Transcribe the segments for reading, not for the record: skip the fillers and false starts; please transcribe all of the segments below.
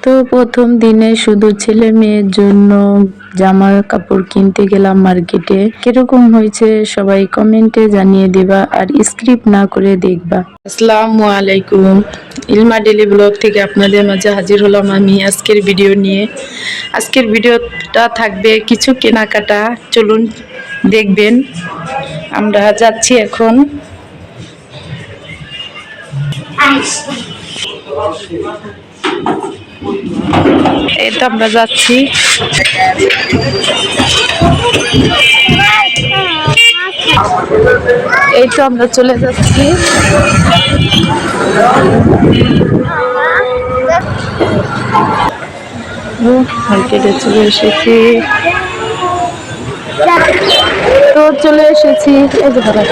তো প্রথম দিনে শুধু ছেলে মেয়ের জন্য জামা কাপড় কিনতে গেলাম মার্কেটে। কিরকম হয়েছে সবাই কমেন্টে জানিয়ে দিবা আর স্কিপ না করে দেখবা। আসসালামু আলাইকুম, ইলমা ডেলি ব্লগ থেকে আপনাদের মাঝে হাজির হলাম আমি আজকের ভিডিও নিয়ে। আজকের ভিডিওটা থাকবে কিছু কেনাকাটা, চলুন দেখবেন। আমরা যাচ্ছি এখন। এই তো আমরা যাচ্ছি। এই তো আমরা চলে যাচ্ছি। মার্কেটে চলে এসেছি। তো চলে এসেছি। এই যে দাঁড়া,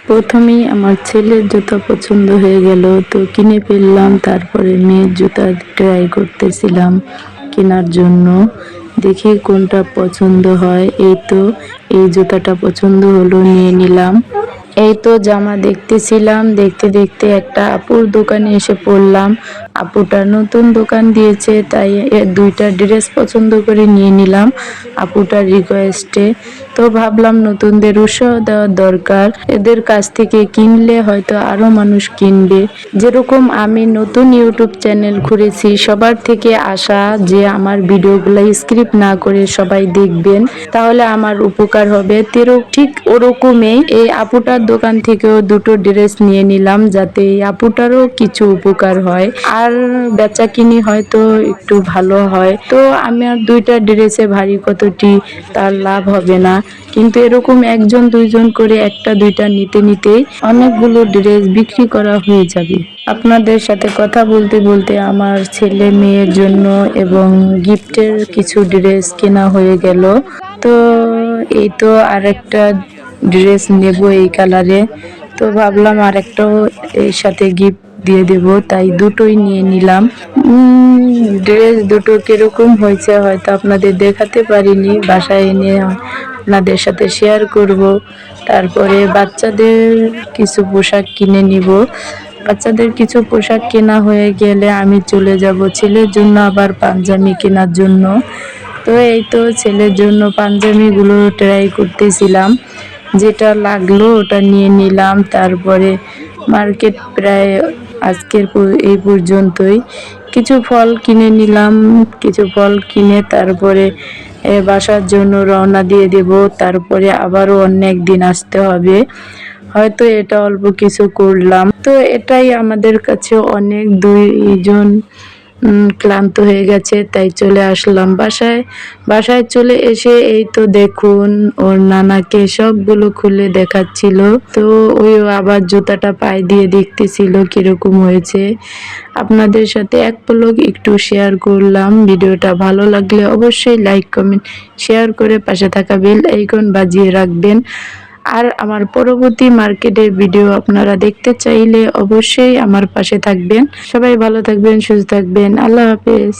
প্রথমেই আমার ছেলের জুতা পছন্দ হয়ে গেল, তো কিনে ফেললাম। তারপরে মেয়ের জুতা ট্রাই করতেছিলাম কেনার জন্য, দেখি কোনটা পছন্দ হয়। এই তো এই জুতাটা পছন্দ হলো, নিয়ে নিলাম। এই তো জামা দেখতেছিলাম, দেখতে দেখতে একটা আপুর দোকানে এসে পড়লাম। আপুটা নতুন দোকান দিয়েছে, তাই দুইটা ড্রেস পছন্দ করে নিয়ে নিলাম আপুটার রিকোয়েস্টে। তো ভাবলাম নতুনদের উৎসাহ দেওয়া দরকার, এদের কাছ থেকে কিনলে হয়তো আরো মানুষ কিনবে। যেরকম আমি নতুন ইউটিউব চ্যানেল খুলেছি, সবার থেকে আশা যে আমার ভিডিওগুলো স্ক্রিপ্ট না করে সবাই দেখবেন, তাহলে আমার উপকার হবে। ঠিক ওরকমই এই আপুটার দোকান থেকেও দুটো ড্রেস নিয়ে নিলাম, যাতে এই আপুটারও কিছু উপকার হয় আর বেচা কিনি হয়তো একটু ভালো হয়। তো আমার দুইটা ড্রেসে ভারী কতটি তার লাভ হবে না, কিন্তু এরকম একজন দুইজন করে একটা দুইটা নিতে নিতেই অনেকগুলো ড্রেস বিক্রি করা হয়ে যাবে। আপনাদের সাথে কথা বলতে বলতে আমার ছেলে মেয়ের জন্য এবং গিফটের কিছু ড্রেস কেনা হয়ে গেল। তো এই তো আরেকটা ড্রেস নেব এই কালারে। তো ভাবলাম আরেকটাও এর সাথে গিফট দিয়ে দেব, তাই দুটোই নিয়ে নিলাম। ড্রেস দুটো কিরকম হয়েছে হয়তো আপনাদের দেখাতে পারিনি, বাসায় এনে আপনাদের সাথে শেয়ার করব। তারপরে বাচ্চাদের কিছু পোশাক কিনে নিব। বাচ্চাদের কিছু পোশাক কেনা হয়ে গেলে আমি চলে যাব ছেলের জন্য আবার পাঞ্জাবি কেনার জন্য। তো এই তো ছেলের জন্য পাঞ্জাবিগুলো ট্রাই করতেছিলাম, যেটা লাগলো ওটা নিয়ে নিলাম। তারপরে মার্কেট প্রায় আজকের এই পর্যন্তই। কিছু ফল কিনে নিলাম, কিছু ফল কিনে তারপরে বাসার জন্য রওনা দিয়ে দেব। তারপরে আবারও অনেক দিন আসতে হবে, হয়তো এটা অল্প কিছু করলাম। তো এটাই আমাদের কাছে অনেক, দুইজন ক্লান্ত হয়ে গেছে, তাই চলে আসলাম বাসায়। বাসায় চলে এসে এই তো দেখুন ওর নানাকে সবগুলো খুলে দেখাচ্ছিল। তো ওই আবার জুতাটা পায়ে দিয়ে দেখতেছিল কিরকম হয়েছে। আপনাদের সাথে এক পলক একটু শেয়ার করলাম। ভিডিওটা ভালো লাগলে অবশ্যই লাইক কমেন্ট শেয়ার করে পাশে থাকা বেল আইকন বাজিয়ে রাখবেন। আর আমার পরবর্তী মার্কেটের ভিডিও আপনারা দেখতে চাইলে অবশ্যই আমার পাশে থাকবেন। সবাই ভালো থাকবেন, সুস্থ থাকবেন। আল্লাহ হাফেজ।